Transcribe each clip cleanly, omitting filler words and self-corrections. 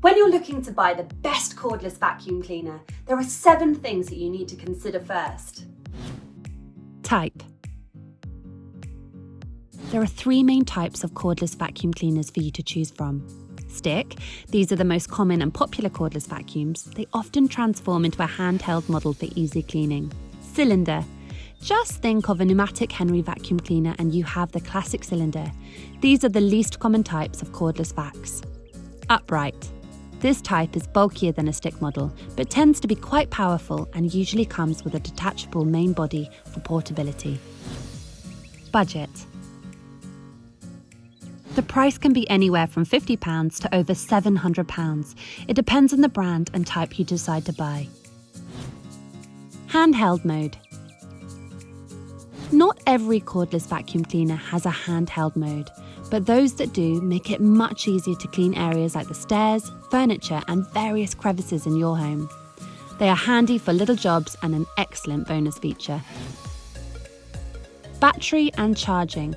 When you're looking to buy the best cordless vacuum cleaner, there are 7 things that you need to consider first. Type. There are 3 main types of cordless vacuum cleaners for you to choose from. Stick. These are the most common and popular cordless vacuums. They often transform into a handheld model for easy cleaning. Cylinder. Just think of a pneumatic Henry vacuum cleaner and you have the classic cylinder. These are the least common types of cordless vacs. Upright. This type is bulkier than a stick model, but tends to be quite powerful and usually comes with a detachable main body for portability. Budget. The price can be anywhere from £50 to over £700. It depends on the brand and type you decide to buy. Handheld mode. Not every cordless vacuum cleaner has a handheld mode, but those that do make it much easier to clean areas like the stairs, furniture, and various crevices in your home. They are handy for little jobs and an excellent bonus feature. Battery and charging.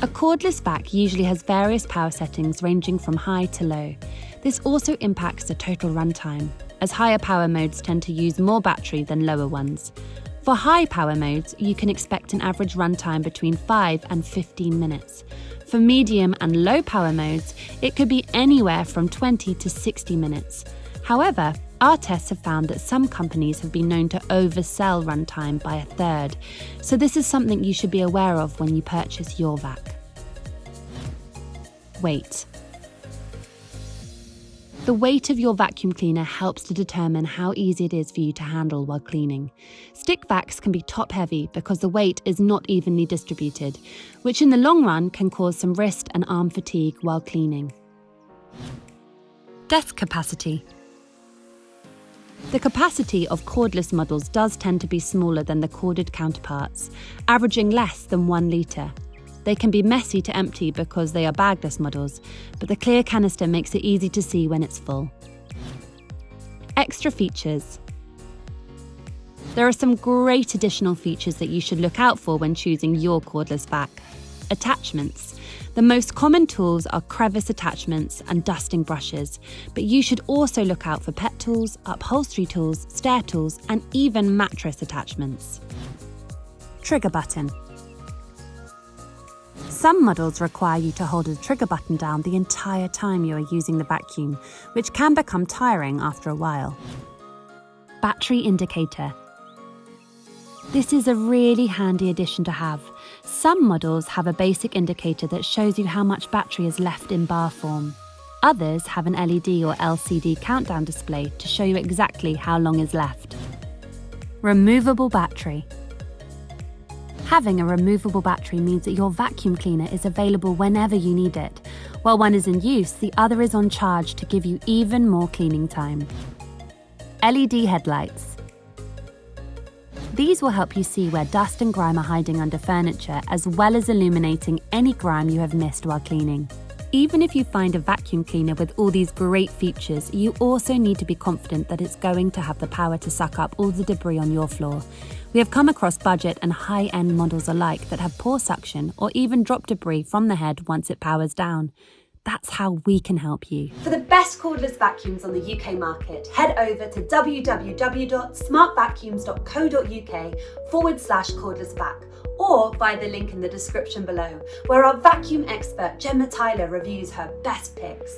A cordless vac usually has various power settings ranging from high to low. This also impacts the total runtime, as higher power modes tend to use more battery than lower ones. For high power modes, you can expect an average runtime between 5 and 15 minutes. For medium and low power modes, it could be anywhere from 20 to 60 minutes. However, our tests have found that some companies have been known to oversell runtime by a third, so this is something you should be aware of when you purchase your vac. Weight. The weight of your vacuum cleaner helps to determine how easy it is for you to handle while cleaning. Stick vacs can be top-heavy because the weight is not evenly distributed, which in the long run can cause some wrist and arm fatigue while cleaning. Desk capacity. The capacity of cordless models does tend to be smaller than the corded counterparts, averaging less than 1 litre. They can be messy to empty because they are bagless models, but the clear canister makes it easy to see when it's full. Extra features. There are some great additional features that you should look out for when choosing your cordless vac. Attachments. The most common tools are crevice attachments and dusting brushes, but you should also look out for pet tools, upholstery tools, stair tools, and even mattress attachments. Trigger button. Some models require you to hold the trigger button down the entire time you are using the vacuum, which can become tiring after a while. Battery indicator. This is a really handy addition to have. Some models have a basic indicator that shows you how much battery is left in bar form. Others have an LED or LCD countdown display to show you exactly how long is left. Removable battery. Having a removable battery means that your vacuum cleaner is available whenever you need it. While one is in use, the other is on charge to give you even more cleaning time. LED headlights. These will help you see where dust and grime are hiding under furniture, as well as illuminating any grime you have missed while cleaning. Even if you find a vacuum cleaner with all these great features, you also need to be confident that it's going to have the power to suck up all the debris on your floor. We have come across budget and high-end models alike that have poor suction or even drop debris from the head once it powers down. That's how we can help you. For the best cordless vacuums on the UK market, head over to www.smartvacuums.co.uk/cordless-vac or via the link in the description below, where our vacuum expert Gemma Tyler reviews her best picks.